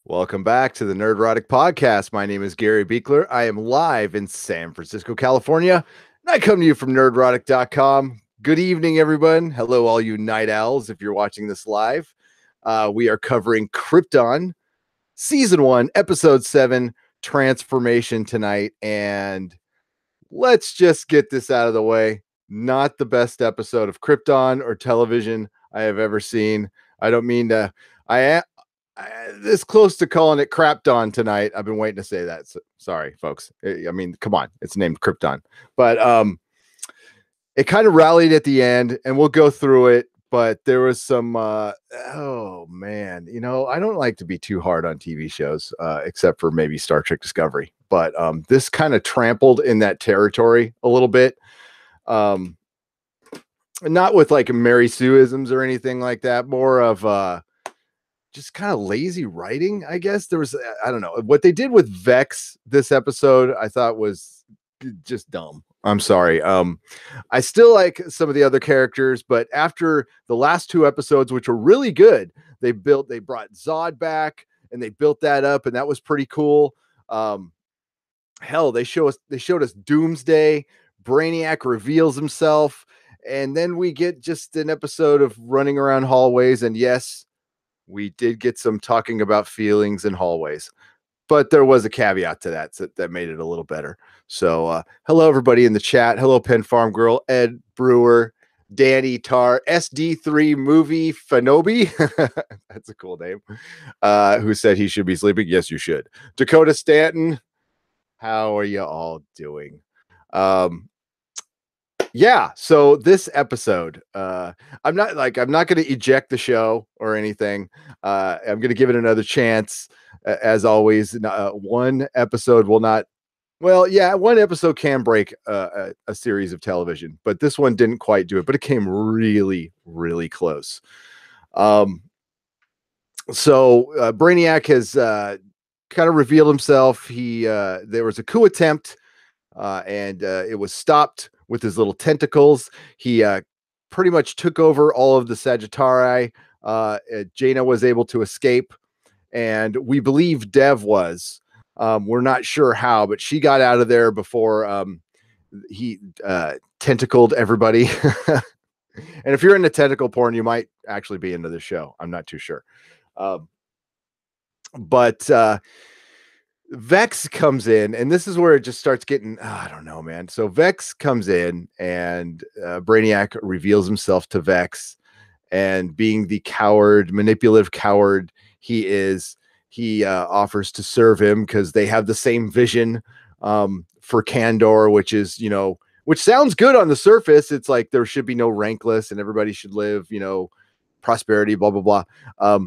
Welcome back to the Nerdrotic Podcast. My name is Gary Buechler. I am live in San Francisco, California, and I come to you from nerdrotic.com. Good evening, everyone. Hello, all you night owls, if you're watching this live. We are covering Krypton, Season 1, Episode 7, Transformation tonight, and let's just get this out of the way. Not the best episode of Krypton or television I have ever seen. I don't mean to... I this close to calling it Krypton tonight. I've been waiting to say that. So, sorry, folks. I mean, come on, it's named Krypton, but it kind of rallied at the end, and we'll go through it. But there was some, oh man, I don't like to be too hard on TV shows, except for maybe Star Trek Discovery. But this kind of trampled in that territory a little bit. Not with like Mary Sue-isms or anything like that. More of just kind of lazy writing, I guess. There was, I don't know, what they did with Vex this episode, I thought was just dumb. I'm sorry. I still like some of the other characters, but after the last two episodes, which were really good, they brought Zod back and they built that up, and that was pretty cool. Hell, they showed us Doomsday. Brainiac reveals himself, and then we get just an episode of running around hallways, and yes, we did get some talking about feelings in hallways, but there was a caveat to that that made it a little better. So hello, everybody in the chat. Hello, Penn Farm Girl, Ed Brewer, Danny Tar, SD3 Movie Fanobi. That's a cool name. Who said he should be sleeping? Yes, you should. Dakota Stanton, how are you all doing? Yeah, so this episode, I'm not going to eject the show or anything. I'm going to give it another chance. As always, one episode will not. Well, yeah, one episode can break a series of television, but this one didn't quite do it. But it came really, really close. So Brainiac has kind of revealed himself. There was a coup attempt, and it was stopped with his little tentacles. He pretty much took over all of the Sagittari. Jaina was able to escape, and we believe Dev was. We're not sure how, but she got out of there before he tentacled everybody. And if you're into tentacle porn, you might actually be into the show. I'm not too sure. But Vex comes in, and this is where it just starts getting, I don't know, man. So Vex comes in, and Brainiac reveals himself to Vex, and being the manipulative coward he is, he offers to serve him because they have the same vision for Kandor, which sounds good on the surface. It's like there should be no rankless and everybody should live, prosperity, blah, blah, blah.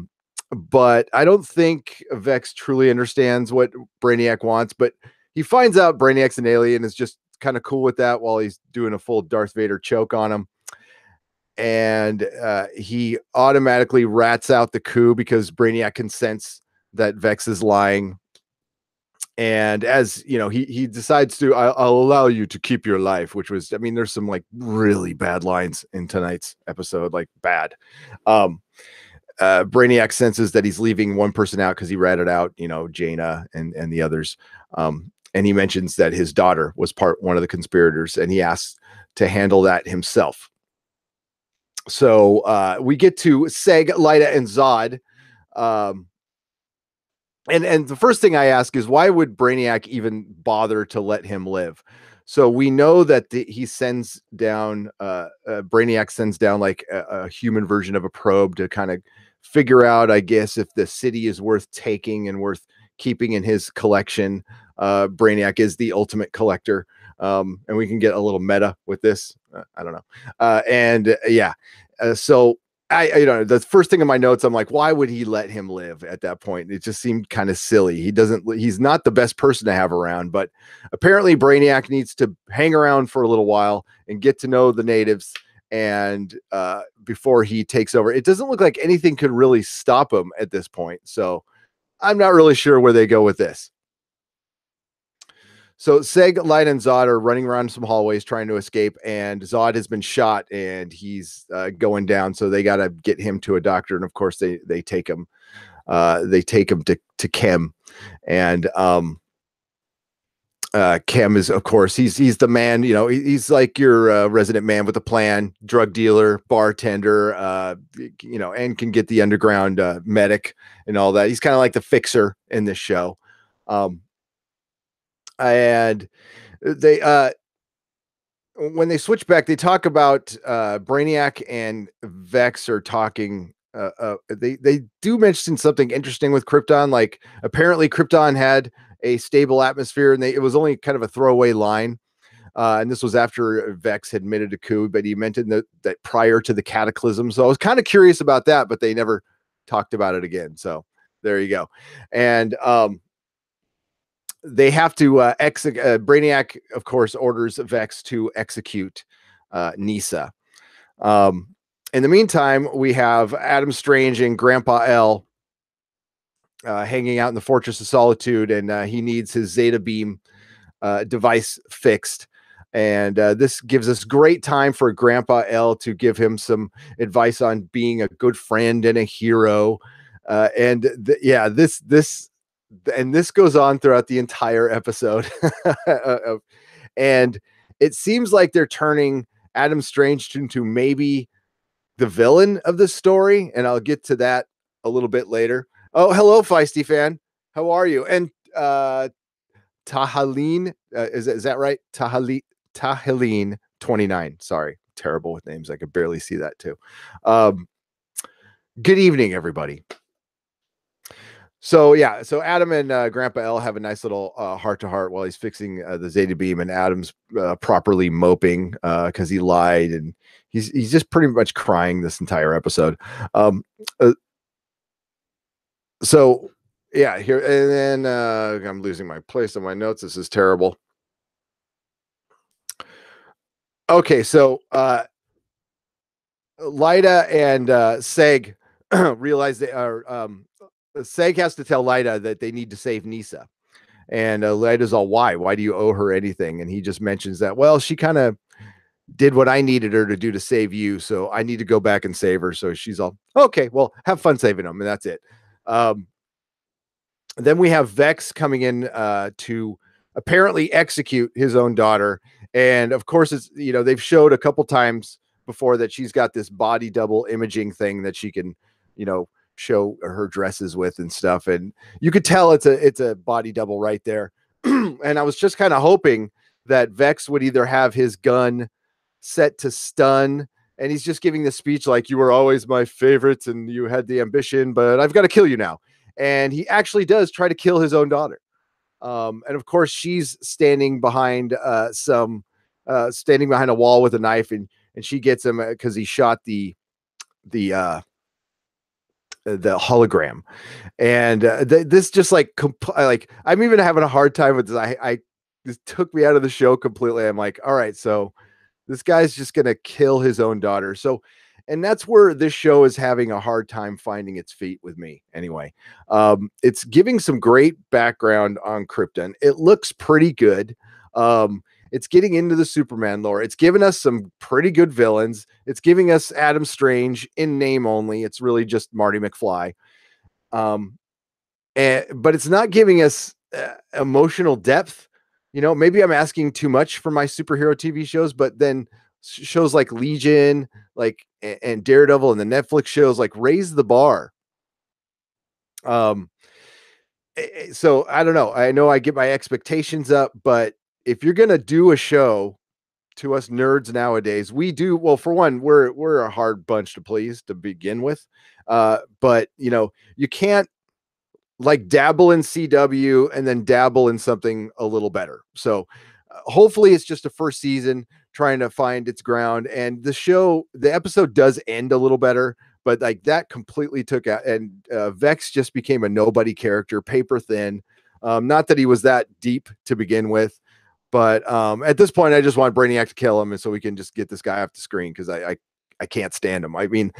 But I don't think Vex truly understands what Brainiac wants, but he finds out Brainiac's an alien, is just kind of cool with that while he's doing a full Darth Vader choke on him. And he automatically rats out the coup because Brainiac can sense that Vex is lying. And as he decides to, I'll allow you to keep your life, which was, there's some like really bad lines in tonight's episode, like bad. Brainiac senses that he's leaving one person out because he ratted out, Jaina and the others. And he mentions that his daughter was one of the conspirators, and he asks to handle that himself. So we get to Seg, Lyta, and Zod. And the first thing I ask is, why would Brainiac even bother to let him live? So we know that he sends down, Brainiac sends down like a human version of a probe to kind of figure out, I guess, if the city is worth taking and worth keeping in his collection. Brainiac is the ultimate collector. And we can get a little meta with this. I don't know. So the first thing in my notes, I'm like, why would he let him live at that point? It just seemed kind of silly. He's not the best person to have around, but apparently Brainiac needs to hang around for a little while and get to know the natives. And before he takes over, it doesn't look like anything could really stop him at this point. So I'm not really sure where they go with this. So Seg, Light, and Zod are running around some hallways trying to escape, and Zod has been shot and he's going down. So they got to get him to a doctor, and of course they take him. they take him to Kem, and Kem is, of course, he's the man. He's like your resident man with a plan, drug dealer, bartender, and can get the underground medic and all that. He's kind of like the fixer in this show. And they when they switch back, they talk about Brainiac and Vex are talking. They do mention something interesting with Krypton. Like apparently Krypton had a stable atmosphere, and it was only kind of a throwaway line. And this was after Vex had admitted a coup, but he mentioned that prior to the cataclysm. So I was kind of curious about that, but they never talked about it again. So there you go. And they have to Brainiac, of course, orders Vex to execute Nisa. In the meantime, we have Adam Strange and Grandpa L hanging out in the Fortress of Solitude, and he needs his Zeta Beam device fixed. And this gives us great time for Grandpa L to give him some advice on being a good friend and a hero. This goes on throughout the entire episode. And it seems like they're turning Adam Strange into maybe the villain of the story, and I'll get to that a little bit later. Oh, hello, Feisty Fan. How are you? And Tahaleen, is that right? Tahaleen 29. Sorry, terrible with names. I could barely see that too. Good evening, everybody. So Adam and Grandpa L have a nice little heart-to-heart while he's fixing the Zeta Beam, and Adam's properly moping because he lied, and he's just pretty much crying this entire episode. Here, and then I'm losing my place on my notes. This is terrible. Okay, so Lyda and Seg realize they are. Seg has to tell Lyda that they need to save Nisa, and Lyda's all, "Why? Why do you owe her anything?" And he just mentions that, well, she kind of did what I needed her to do to save you, so I need to go back and save her. So she's all, "Okay, well, have fun saving them," and that's it. Then we have Vex coming in to apparently execute his own daughter, and of course, it's they've showed a couple times before that she's got this body double imaging thing that she can show her dresses with and stuff, and you could tell it's a body double right there. And I was just kind of hoping that Vex would either have his gun set to stun, and he's just giving the speech like, "You were always my favorite and you had the ambition, but I've got to kill you now." And he actually does try to kill his own daughter, and of course she's standing behind a wall with a knife, and she gets him because he shot the hologram. And this just like I'm even having a hard time with this. This took me out of the show completely. I'm like, all right, so this guy's just gonna kill his own daughter. So, and that's where this show is having a hard time finding its feet with me anyway. It's giving some great background on Krypton. It looks pretty good. It's getting into the Superman lore. It's giving us some pretty good villains. It's giving us Adam Strange in name only. It's really just Marty McFly. But it's not giving us emotional depth. Maybe I'm asking too much for my superhero TV shows, but then shows like Legion, and Daredevil and the Netflix shows raise the bar. So I don't know. I know I get my expectations up, but if you're gonna do a show to us nerds nowadays, we do well. For one, we're a hard bunch to please to begin with, but you can't dabble in CW and then dabble in something a little better. So hopefully it's just a first season trying to find its ground, and the episode does end a little better, but that completely took out, and Vex just became a nobody character, paper thin. Not that he was that deep to begin with, but at this point I just want Brainiac to kill him, and so we can just get this guy off the screen, because I can't stand him. I mean,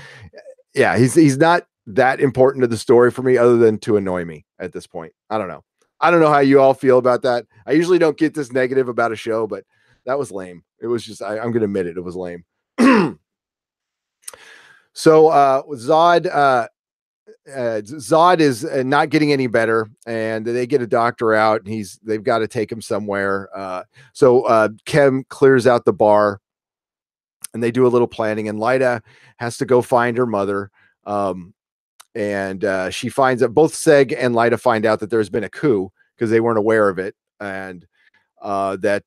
yeah, he's not that important to the story for me, other than to annoy me at this point. I don't know how you all feel about that. I usually don't get this negative about a show, but that was lame. It was just, I'm gonna admit it was lame. So Zod Zod is not getting any better, and they get a doctor out, and they've got to take him somewhere. So Kem clears out the bar, and they do a little planning, and Lyda has to go find her mother. And she finds that both Seg and Lyda find out that there's been a coup because they weren't aware of it, and that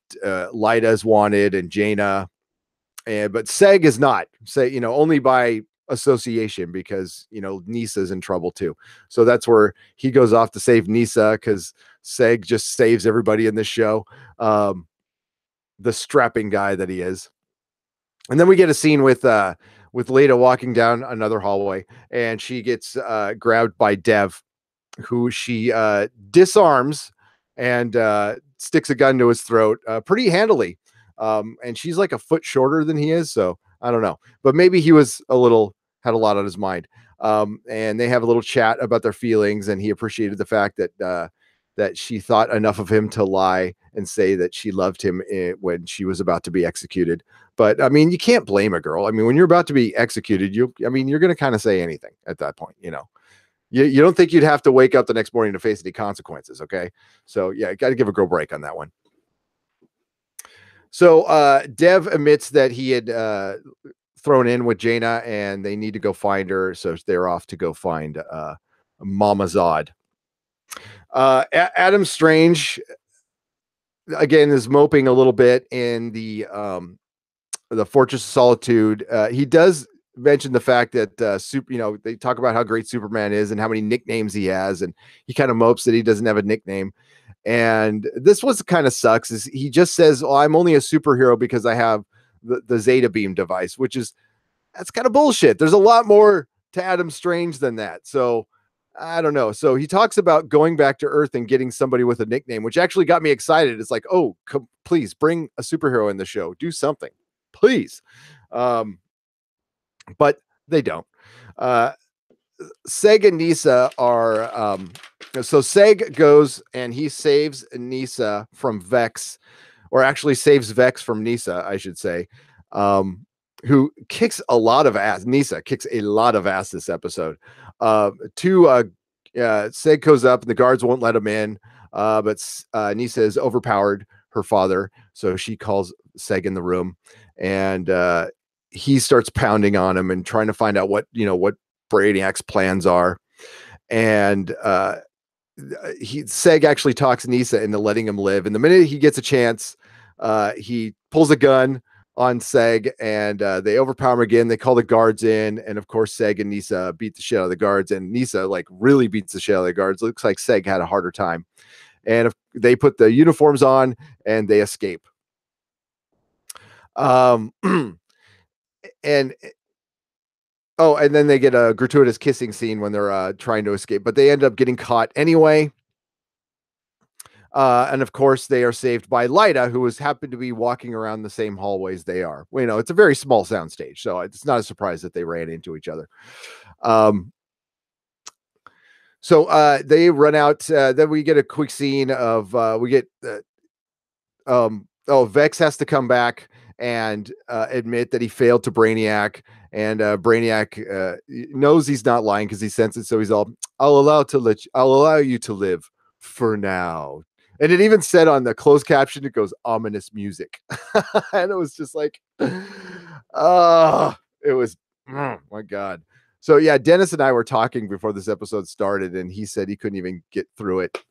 Lyda is wanted and Jaina, but Seg is not. Say, only by association, because Nisa's in trouble too. So that's where he goes off to save Nisa, because Seg just saves everybody in this show. The strapping guy that he is. And then we get a scene with Leda walking down another hallway, and she gets grabbed by Dev, who she disarms and sticks a gun to his throat pretty handily. And she's like a foot shorter than he is, so I don't know, but maybe he had a lot on his mind. And they have a little chat about their feelings, and he appreciated the fact that she thought enough of him to lie and say that she loved him when she was about to be executed. But I mean, you can't blame a girl. I mean, when you're about to be executed, you're going to kind of say anything at that point. You don't think you'd have to wake up the next morning to face any consequences. Okay. So yeah, got to give a girl break on that one. So Dev admits that he had thrown in with Jaina, and they need to go find her. So they're off to go find Mama Zod. Adam Strange again is moping a little bit in the Fortress of Solitude. He does mention the fact that they talk about how great Superman is and how many nicknames he has, and he kind of mopes that he doesn't have a nickname. And this was kind of sucks, is he just says, "Oh, I'm only a superhero because I have the Zeta Beam device," that's kind of bullshit. There's a lot more to Adam Strange than that. So I don't know. So he talks about going back to Earth and getting somebody with a nickname, which actually got me excited. It's like, oh, please bring a superhero in the show. Do something, please. But they don't. Seg and Nisa are so Seg goes and he saves Nisa from Vex, or actually saves Vex from Nisa, I should say, who kicks a lot of ass. Nisa kicks a lot of ass this episode. Seg goes up and the guards won't let him in, but Nisa has overpowered her father, so she calls Seg in the room, and he starts pounding on him and trying to find out what Brainiac's plans are. And Seg actually talks Nisa into letting him live. And the minute he gets a chance, he pulls a gun on Seg, and they overpower him again. They call the guards in, and of course Seg and Nisa beat the shit out of the guards, and Nisa like really beats the shit out of the guards. Looks like Seg had a harder time. And if they put the uniforms on and they escape. And then they get a gratuitous kissing scene when they're trying to escape, but they end up getting caught anyway. And of course, they are saved by Lyda, who has happened to be walking around the same hallways they are. Well, it's a very small soundstage, so it's not a surprise that they ran into each other. So they run out. Then we get a quick scene of Vex has to come back and admit that he failed to Brainiac, and Brainiac knows he's not lying because he senses. So he's all, I'll allow you to live for now. And it even said on the closed caption, it goes ominous music. And it was just like, it was, my God. So yeah, Dennis and I were talking before this episode started, and he said he couldn't even get through it.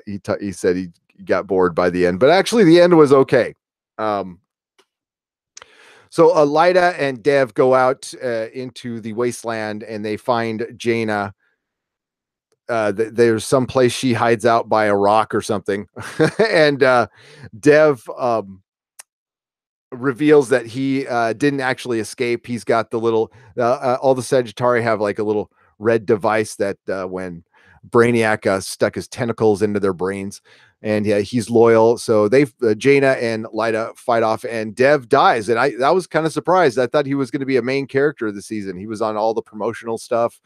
He said he got bored by the end, but actually the end was okay. So Lyda and Dev go out into the wasteland, and they find Jaina. There's some place she hides out by a rock or something. And Dev reveals that he didn't actually escape. He's got the little, all the Sagittari have like a little red device that when Brainiac stuck his tentacles into their brains, and yeah, he's loyal. So Jaina and Lyda fight off, and Dev dies. And I was kind of surprised. I thought he was going to be a main character of the season. He was on all the promotional stuff.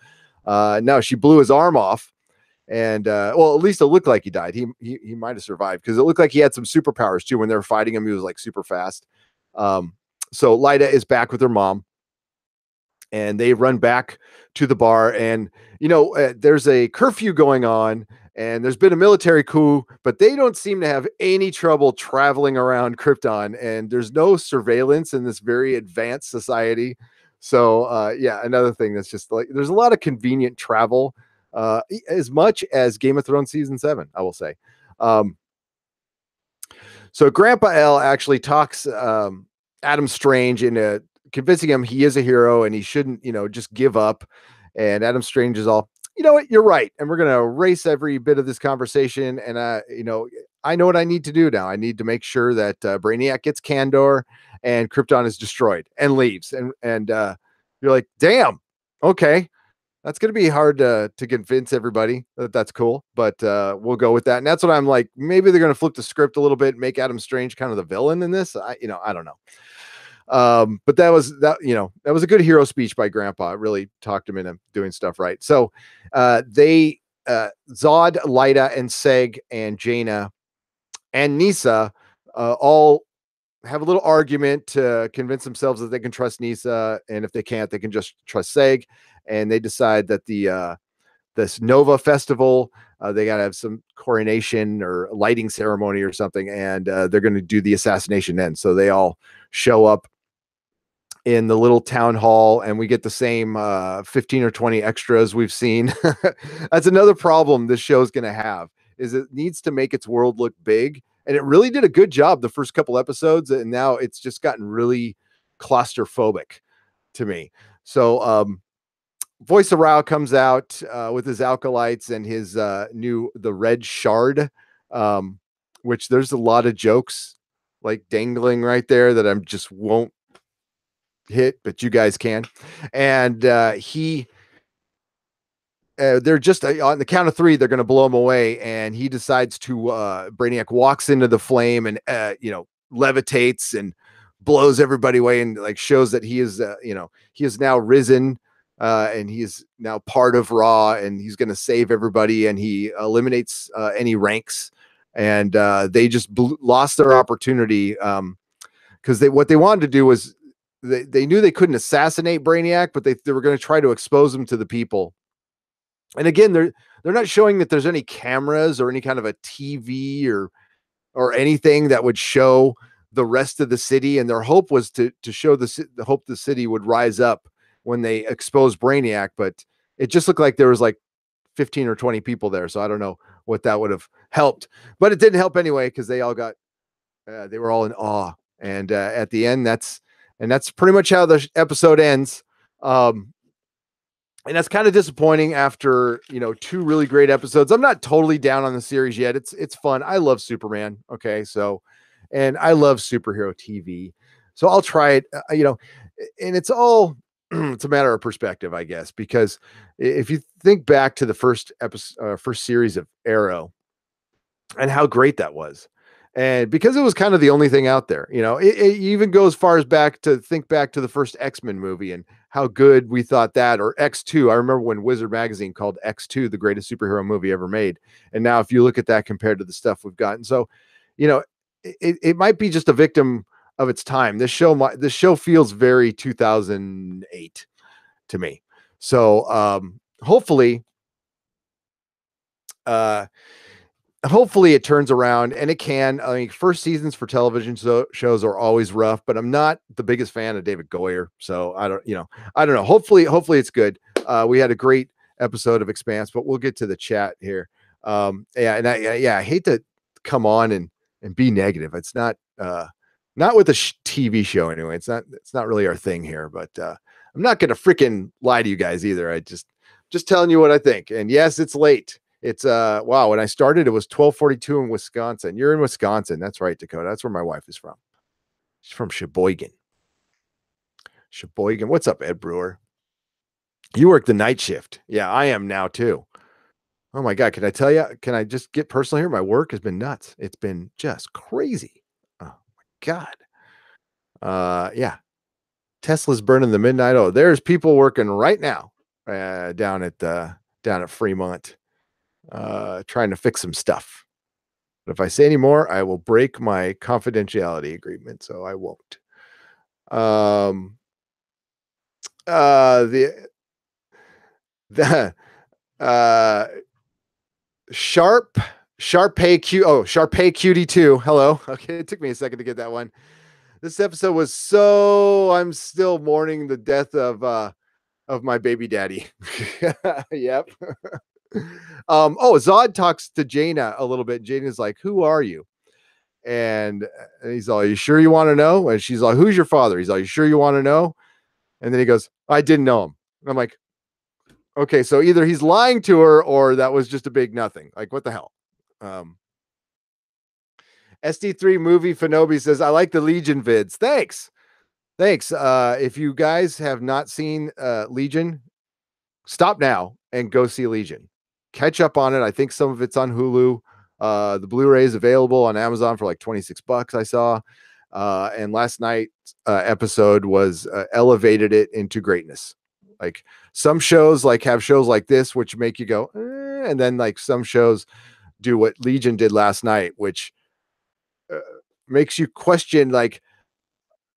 No, she blew his arm off, and well, at least it looked like he died. He might have survived, because it looked like he had some superpowers too. When they were fighting him, he was like super fast. So Lyda is back with her mom, and they run back to the bar. And there's a curfew going on, and there's been a military coup, but they don't seem to have any trouble traveling around Krypton, and there's no surveillance in this very advanced society. So yeah, another thing that's just like, there's a lot of convenient travel, as much as Game of Thrones season 7, I will say. So Grandpa L actually talks Adam Strange into convincing him he is a hero and he shouldn't, just give up. And Adam Strange is all, you know what, you're right. And we're going to erase every bit of this conversation. And, I know what I need to do now. I need to make sure that Brainiac gets Kandor and Krypton is destroyed, and leaves. And you're like, damn, okay. That's going to be hard to convince everybody that that's cool, but we'll go with that. And that's what I'm like. Maybe they're going to flip the script a little bit, make Adam Strange kind of the villain in this. I don't know. But that was a good hero speech by Grandpa. It really talked him into doing stuff right. So they Zod, Lyta, and Seg, and Jaina, and Nisa all have a little argument to convince themselves that they can trust Nisa, and if they can't, they can just trust Seg. And they decide that this Nova festival, they got to have some coronation or lighting ceremony or something, and they're going to do the assassination then. So they all show up in the little town hall, and we get the same 15 or 20 extras we've seen. That's another problem this show is going to have, is it needs to make its world look big, and it really did a good job the first couple episodes, and now it's just gotten really claustrophobic to me. So Voice of Rao comes out with his alkalites and his the red shard, which there's a lot of jokes like dangling right there that I'm just won't hit, but you guys can. And they're just on the count of 3, they're going to blow him away. And he decides to, Brainiac walks into the flame and, levitates and blows everybody away, and like shows that he is, he is now risen. And he is now part of Raw, and he's going to save everybody, and he eliminates any ranks. And they just lost their opportunity, because what they wanted to do was they knew they couldn't assassinate Brainiac, but they were going to try to expose him to the people. And again, they're not showing that there's any cameras or any kind of a TV or anything that would show the rest of the city. And their hope was to show the hope the city would rise up when they exposed Brainiac, but it just looked like there was like 15 or 20 people there. So I don't know what that would have helped, but it didn't help anyway, because they all got, they were all in awe. And at the end, that's pretty much how the episode ends. And that's kind of disappointing after, 2 really great episodes. I'm not totally down on the series yet. It's fun. I love Superman. Okay. So, and I love superhero TV. So I'll try it, and it's all, it's a matter of perspective, I guess, because if you think back to the first series of Arrow and how great that was, and because it was kind of the only thing out there, it even goes far as back to think back to the first X-Men movie and how good we thought that, or X2. I remember when Wizard Magazine called X2 the greatest superhero movie ever made. And now if you look at that compared to the stuff we've gotten, so, it might be just a victim of its time. This show feels very 2008 to me. So hopefully it turns around, and it can. I mean, first seasons for television shows are always rough, but I'm not the biggest fan of David Goyer. So I don't know. Hopefully it's good. We had a great episode of Expanse, but we'll get to the chat here. I hate to come on and be negative. It's not with a TV show anyway. It's not really our thing here, but I'm not going to freaking lie to you guys either. I just telling you what I think. And yes, it's late. It's wow. When I started, it was 12:42 in Wisconsin. You're in Wisconsin. That's right, Dakota. That's where my wife is from. She's from Sheboygan. What's up, Ed Brewer? You work the night shift. Yeah, I am now too. Oh my God. Can I tell you? Can I just get personal here? My work has been nuts. It's been just crazy. Oh my God. Yeah. Tesla's burning the midnight oil. There's people working right now down at Fremont, trying to fix some stuff. But if I say any more, I will break my confidentiality agreement, so I won't. The the uh Sharp Sharpay Cutie 2. Hello. Okay, it took me a second to get that one. This episode was so I'm still mourning the death of my baby daddy. Yep. Zod talks to Jaina a little bit. Jaina's like, "Who are you?" And he's all, "You sure you want to know?" And she's like, "Who's your father?" He's all, "You sure you want to know?" And then he goes, "I didn't know him." And I'm like, okay, so either he's lying to her or that was just a big nothing. Like, what the hell? Um, SD3 movie Fanobi says, "I like the Legion vids." Thanks. Thanks. If you guys have not seen Legion, stop now and go see Legion. Catch up on it. I think some of it's on Hulu. The Blu-ray is available on Amazon for like 26 bucks, I saw. And last night's episode was elevated it into greatness. Like some shows like have shows like this, which make you go, and then like some shows do what Legion did last night, which uh, makes you question like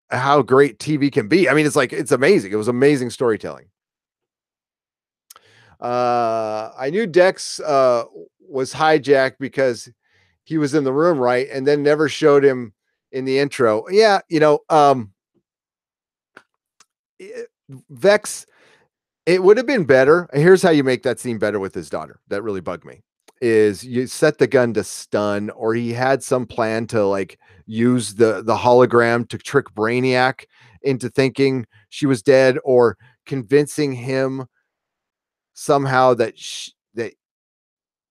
how great TV can be. I mean, it's like, it's amazing. It was amazing storytelling. I knew Dex was hijacked because he was in the room, right? And then never showed him in the intro. Yeah, Vex, it would have been better. Here's how you make that scene better with his daughter. That really bugged me. Is you set the gun to stun, or he had some plan to like use the hologram to trick Brainiac into thinking she was dead, or convincing him somehow that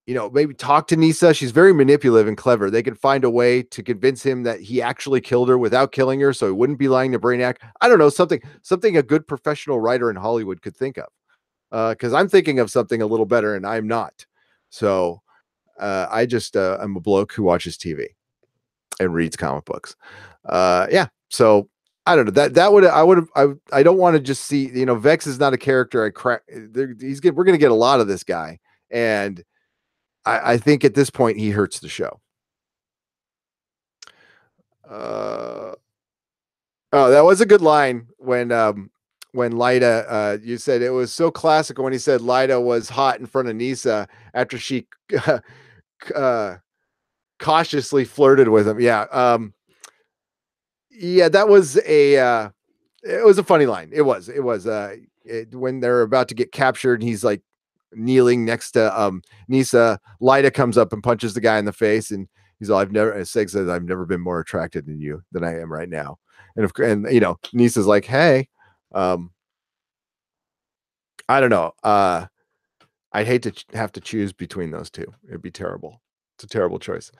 maybe talk to Nisa. She's very manipulative and clever. They could find a way to convince him that he actually killed her without killing her, so he wouldn't be lying to Brainiac. I don't know, something a good professional writer in Hollywood could think of. Because I'm thinking of something a little better, and I'm not. So I just I'm a bloke who watches TV and reads comic books. Yeah. So I don't know, I don't want to just see, Vex is not a character I crack. We're going to get a lot of this guy, and I think at this point he hurts the show. Uh, oh, that was a good line when Lyda, you said it was so classical when he said Lyda was hot in front of Nisa after she uh, cautiously flirted with him. Yeah. Yeah, that was it was a funny line. When they're about to get captured and he's like kneeling next to Nisa, Lyda comes up and punches the guy in the face, and he's all, Seg says, "I've never been more attracted in you than I am right now." And Nisa's like, "Hey, um, I don't know. I'd hate to have to choose between those two. It'd be terrible. It's a terrible choice."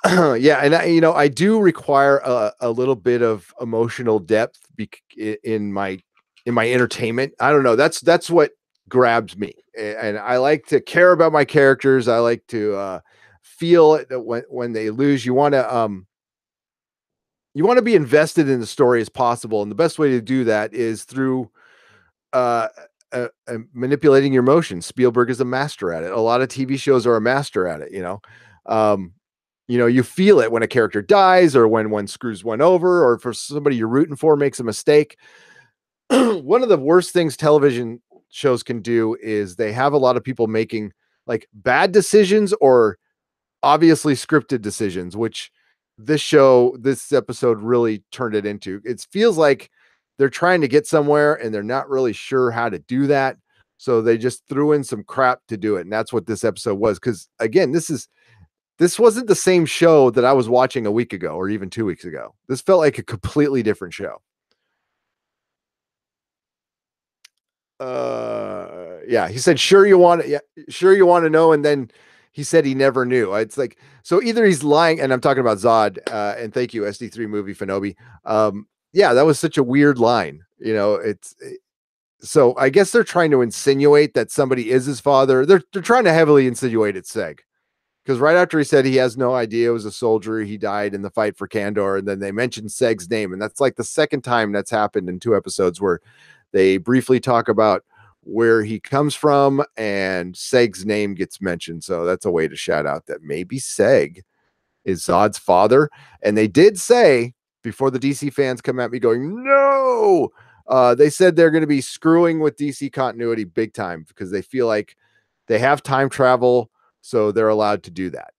Yeah, and I do require a little bit of emotional depth in my entertainment. I don't know. That's what grabs me, and I like to care about my characters. I like to feel it when they lose. You want to be invested in the story as possible, and the best way to do that is through uh, manipulating your emotions. Spielberg is a master at it. A lot of TV shows are a master at it. Um, you feel it when a character dies, or when one screws one over, or for somebody you're rooting for makes a mistake. One of the worst things television shows can do is they have a lot of people making like bad decisions or obviously scripted decisions, which this episode really turned it into. It feels like they're trying to get somewhere and they're not really sure how to do that. So they just threw in some crap to do it. And that's what this episode was. Because again, this wasn't the same show that I was watching a week ago or even 2 weeks ago. This felt like a completely different show. Yeah, he said, "Sure you want to, yeah, sure you want to know," and then he said he never knew. It's like, so either he's lying, and I'm talking about Zod, and thank you, SD3 movie Fanobi. Yeah, that was such a weird line. So I guess they're trying to insinuate that somebody is his father. They're trying to heavily insinuate it's Seg. Because right after he said he has no idea it was a soldier, he died in the fight for Kandor, and then they mentioned Seg's name, and that's like the second time that's happened in 2 episodes where they briefly talk about where he comes from, and Seg's name gets mentioned. So that's a way to shout out that maybe Seg is Zod's father. And they did say, before the DC fans come at me going, "No," They said they're going to be screwing with DC continuity big time because they feel like they have time travel, so they're allowed to do that.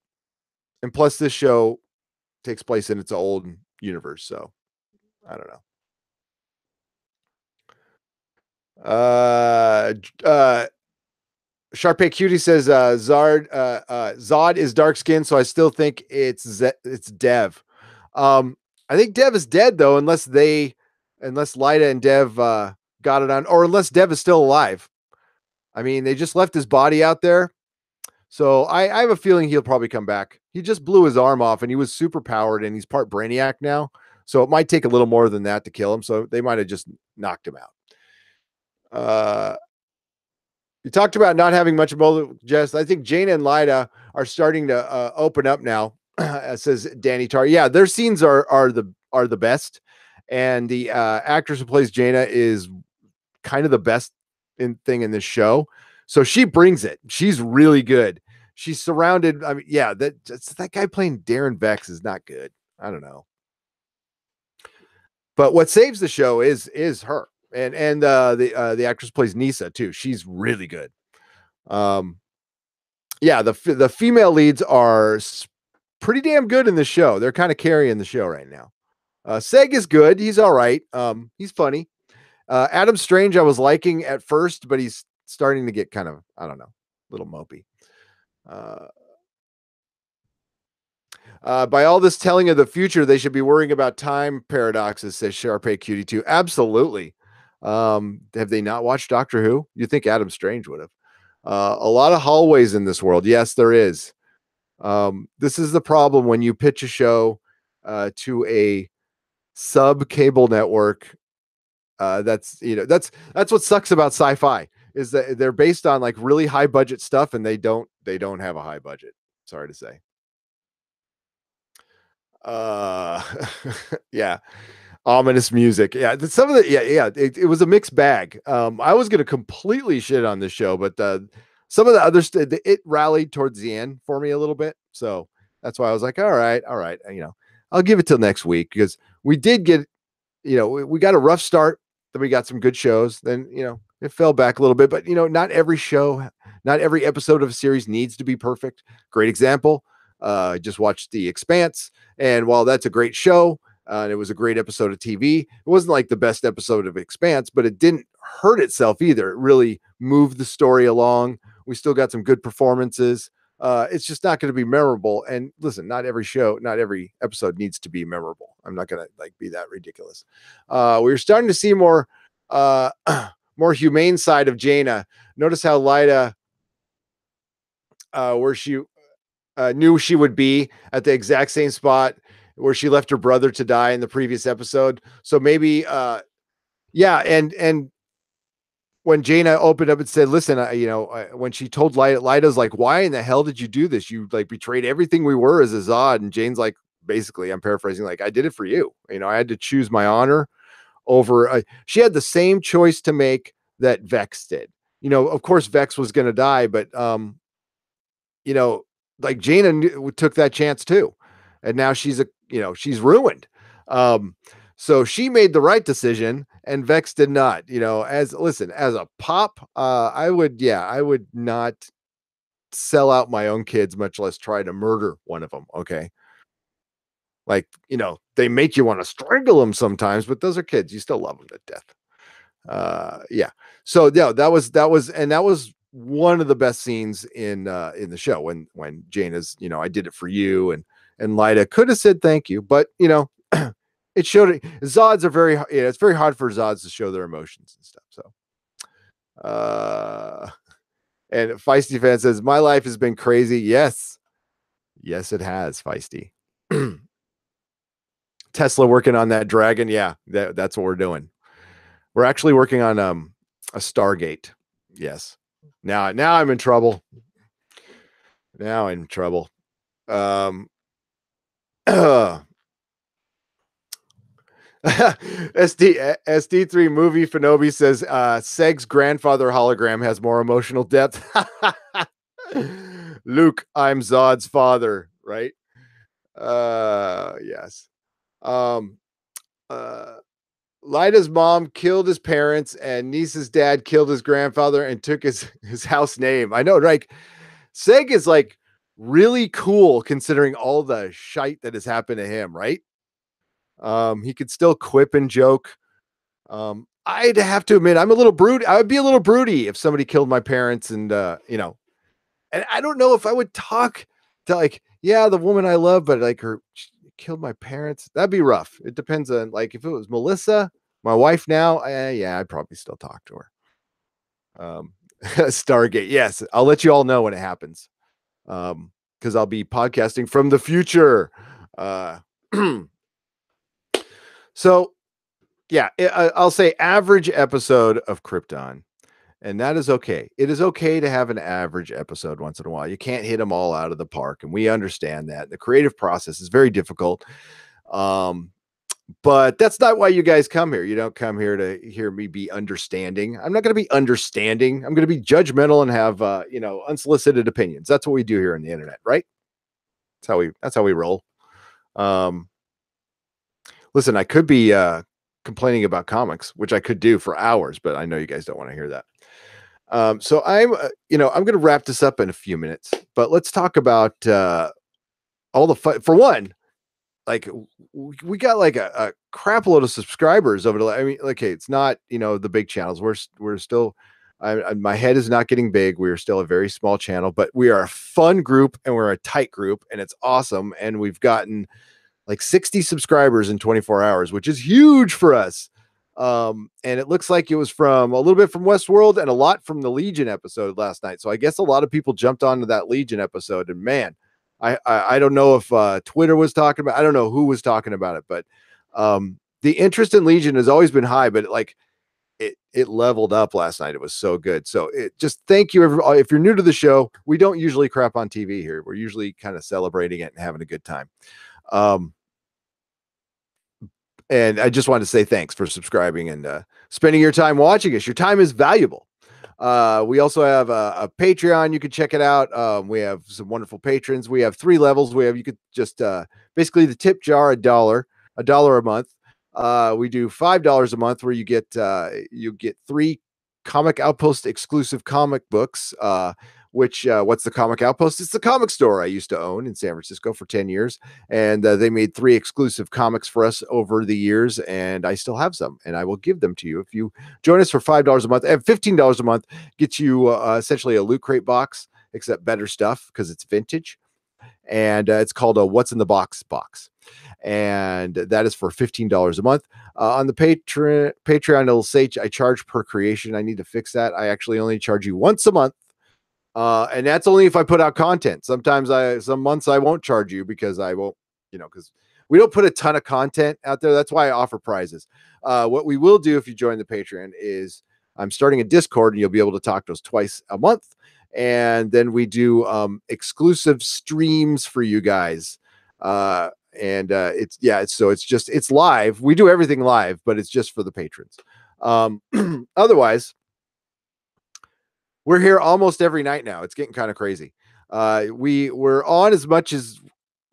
And plus, this show takes place in its old universe, so I don't know. Sharpay Cutie says Zod is dark skinned, so I still think it's Dev. I think Dev is dead though, unless Lyta and Dev got it on, or unless Dev is still alive. I mean, they just left his body out there, so I have a feeling he'll probably come back. He just blew his arm off, and he was super powered, and he's part Brainiac now, so it might take a little more than that to kill him. So they might have just knocked him out. You talked about not having much emotional, Jess. I think Jaina and Lyta are starting to open up now, says Danny Tar. Yeah, their scenes are the best, and the actress who plays Jaina is kind of the best thing in this show. So she brings it. She's really good. She's surrounded. I mean, yeah, that guy playing Darren Vex is not good. I don't know, but what saves the show is her, and the actress plays Nisa too. She's really good. Yeah, the female leads are pretty damn good in the show. They're kind of carrying the show right now. Seg is good. He's all right. He's funny. Adam Strange, I was liking at first, but he's starting to get kind of, I don't know, a little mopey. By all this telling of the future, they should be worrying about time paradoxes, says Sharpay Cutie 2. Absolutely. Have they not watched Doctor Who? You think Adam Strange would have. A lot of hallways in this world. Yes, there is. This is the problem when you pitch a show to a sub cable network. That's what sucks about sci-fi is that they're based on like really high budget stuff, and they don't have a high budget. Sorry to say. Yeah, ominous music. Yeah, some of the it was a mixed bag. I was gonna completely shit on this show, but some of the other it rallied towards the end for me a little bit, so that's why I was like, all right, I'll give it till next week, because we did get, we got a rough start, then we got some good shows, then it fell back a little bit, but not every episode of a series needs to be perfect. Great example, I just watched The Expanse, and while that's a great show, and it was a great episode of TV, it wasn't like the best episode of Expanse, but it didn't hurt itself either. It really moved the story along. We still got some good performances. It's just not going to be memorable. And listen, not every episode needs to be memorable. I'm not going to be that ridiculous. We're starting to see more more humane side of Jaina. Notice how Lyta, where she knew she would be at the exact same spot where she left her brother to die in the previous episode. So maybe, yeah. And when Jaina opened up and said, listen, when she told Lyta's like, why in the hell did you do this? You betrayed everything we were as a Zod. And Jane's like, basically, I'm paraphrasing, like, I did it for you. I had to choose my honor over, she had the same choice to make that Vex did. Of course, Vex was going to die, but, like Jaina took that chance too. And now she's ruined. So she made the right decision, and Vex did not. As a pop, I would not sell out my own kids, much less try to murder one of them. Okay. Like, they make you want to strangle them sometimes, but those are kids. You still love them to death. Yeah. So yeah, that was one of the best scenes in the show when Jaina's, I did it for you, and Lyta could have said thank you, but it showed Zods are very, it's very hard for Zods to show their emotions and stuff. So, and Feisty Fan says, my life has been crazy. Yes, it has, Feisty. Tesla working on that dragon. Yeah, that's what we're doing. We're actually working on a Stargate. Yes. Now I'm in trouble. SD3 movie Fanobi says Seg's grandfather hologram has more emotional depth. Luke, I'm Zod's father, right? Yes. Lyda's mom killed his parents, and Niece's dad killed his grandfather and took his house name. I know, like Seg is like really cool considering all the shite that has happened to him, right? He could still quip and joke. I'd have to admit, I'm a little broody. I would be a little broody if somebody killed my parents, and and I don't know if I would talk to like, yeah, the woman I love, but like she killed my parents. That'd be rough. It depends on like if it was Melissa, my wife now, yeah, I'd probably still talk to her. Stargate, yes, I'll let you all know when it happens. Because I'll be podcasting from the future. Uh, so yeah, I'll say average episode of Krypton. And that is okay. It is okay to have an average episode once in a while. You can't hit them all out of the park. And we understand that. The creative process is very difficult. But that's not why you guys come here. You don't come here to hear me be understanding. I'm not going to be understanding. I'm going to be judgmental and have, unsolicited opinions. That's what we do here on the internet, right? That's how we roll. Listen, I could be complaining about comics, which I could do for hours, but I know you guys don't want to hear that. So I'm going to wrap this up in a few minutes, but let's talk about all the fun. For one, like we got like a crap load of subscribers over the. I mean, okay, it's not the big channels. We're still. My head is not getting big. We are still a very small channel, but we are a fun group and we're a tight group, and it's awesome. And we've gotten like 60 subscribers in 24 hours, which is huge for us. And it looks like it was from a little bit from Westworld and a lot from the Legion episode last night. So I guess a lot of people jumped onto that Legion episode, and man, I don't know if Twitter was talking about, I don't know who was talking about it, but the interest in Legion has always been high, but it leveled up last night. It was so good. So just thank you. If you're new to the show, we don't usually crap on TV here. We're usually kind of celebrating it and having a good time. And I just wanted to say thanks for subscribing and spending your time watching us. Your time is valuable. We also have a Patreon. You can check it out. We have some wonderful patrons. We have 3 levels. You could just basically the tip jar, $1 a month. We do $5 a month where you get 3 Comic Outpost exclusive comic books. What's the Comic Outpost? It's the comic store I used to own in San Francisco for 10 years. And they made 3 exclusive comics for us over the years. And I still have some, and I will give them to you. If you join us for $5 a month, and $15 a month gets you essentially a Loot Crate box, except better stuff because it's vintage. And it's called a What's in the Box box. And that is for $15 a month. On the Patreon, it'll say I charge per creation. I need to fix that. I actually only charge you once a month. And that's only if I put out content. Some months I won't charge you because I won't, because we don't put a ton of content out there. That's why I offer prizes. What we will do if you join the Patreon is I'm starting a Discord, and you'll be able to talk to us twice a month. And then we do exclusive streams for you guys. It's live. We do everything live, but it's just for the patrons. Otherwise, we're here almost every night now. It's getting kind of crazy. We're on as much as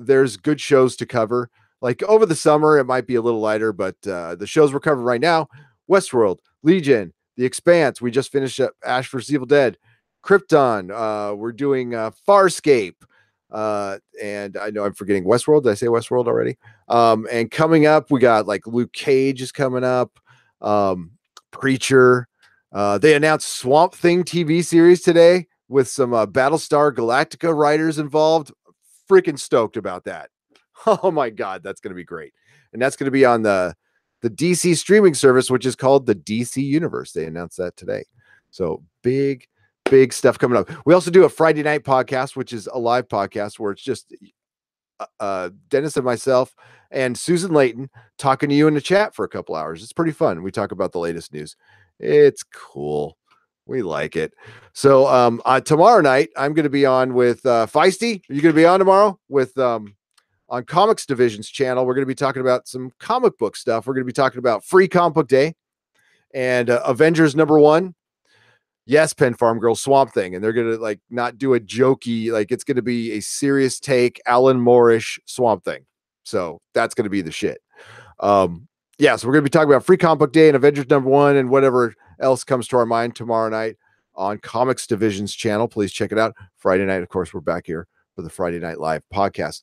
there's good shows to cover. Like over the summer, it might be a little lighter, but the shows we're covering right now: Westworld, Legion, The Expanse. We just finished up Ash vs. Evil Dead, Krypton. We're doing Farscape. And I know I'm forgetting Westworld. Did I say Westworld already? And coming up, we got like Luke Cage is coming up. Preacher. They announced Swamp Thing TV series today with some Battlestar Galactica writers involved. Freaking stoked about that. Oh my God, that's going to be great. And that's going to be on the DC streaming service, which is called the DC Universe. They announced that today. So big stuff coming up. We also do a Friday night podcast, which is a live podcast where it's just Dennis and myself and Susan Layton talking to you in the chat for a couple hours. It's pretty fun. We talk about the latest news. It's cool. We like it. So tomorrow night, I'm going to be on with Feisty. Are you going to be on tomorrow with on Comics Division's channel? We're going to be talking about some comic book stuff. We're going to be talking about Free Comic Book Day and Avengers #1. Yes, Pen Farm Girl, Swamp Thing. And they're going to like not do a jokey, like it's going to be a serious take, Alan Moore-ish Swamp Thing. So that's going to be the shit. yeah, so we're going to be talking about Free Comic Book Day and Avengers #1 and whatever else comes to our mind tomorrow night on Comics Division's channel. Please check it out. Friday night, of course, we're back here for the Friday Night Live podcast.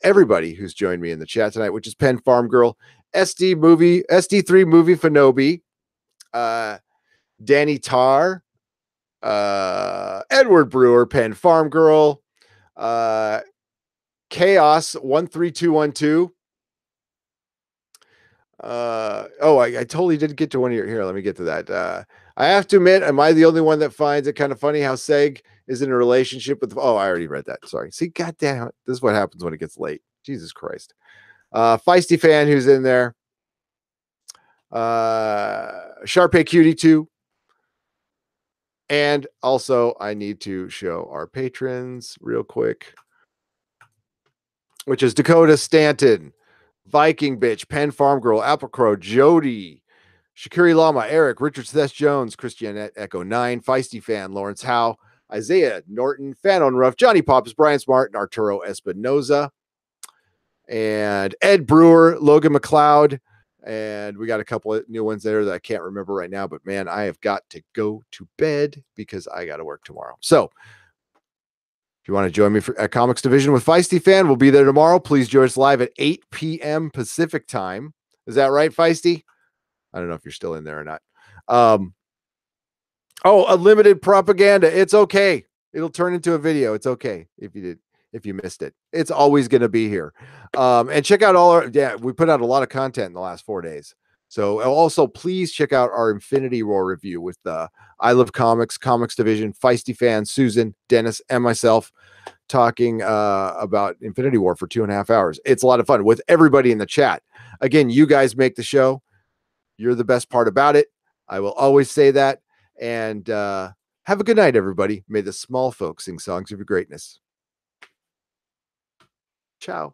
Everybody who's joined me in the chat tonight, which is Pen Farm Girl, SD3 Movie Fanobi, Danny Tarr, Edward Brewer, Pen Farm Girl, Chaos 13212. I totally did get to one of your here. Let me get to that. I have to admit, am I the only one that finds it kind of funny how Seg is in a relationship with? Oh, I already read that. Sorry. See, goddamn, this is what happens when it gets late. Jesus Christ. Feisty fan who's in there. Sharpay Cutie 2. And also, I need to show our patrons real quick, which is Dakota Stanton, Viking Bitch, Pen Farm Girl, Apple Crow, Jody, Shakiri Lama, Eric, Richard Seth Jones, Christianette Echo 9, Feisty Fan, Lawrence Howe, Isaiah Norton, Fan on Rough, Johnny Pops, Brian Smart, and Arturo Espinoza, and Ed Brewer, Logan McLeod, and we got a couple of new ones there that I can't remember right now, but man, I have got to go to bed because I got to work tomorrow. So if you want to join me at Comics Division with Feisty Fan, we'll be there tomorrow. Please join us live at 8 p.m. Pacific time. Is that right, Feisty? I don't know if you're still in there or not. Unlimited propaganda. It's okay. It'll turn into a video. It's okay if you missed it. It's always going to be here. And check out we put out a lot of content in the last 4 days. So also please check out our Infinity War review with I Love Comics, Comics Division, Feisty Fan, Susan, Dennis, and myself talking about Infinity War for 2.5 hours. It's a lot of fun with everybody in the chat. Again, you guys make the show. You're the best part about it. I will always say that. And have a good night, everybody. May the small folks sing songs of your greatness. Ciao.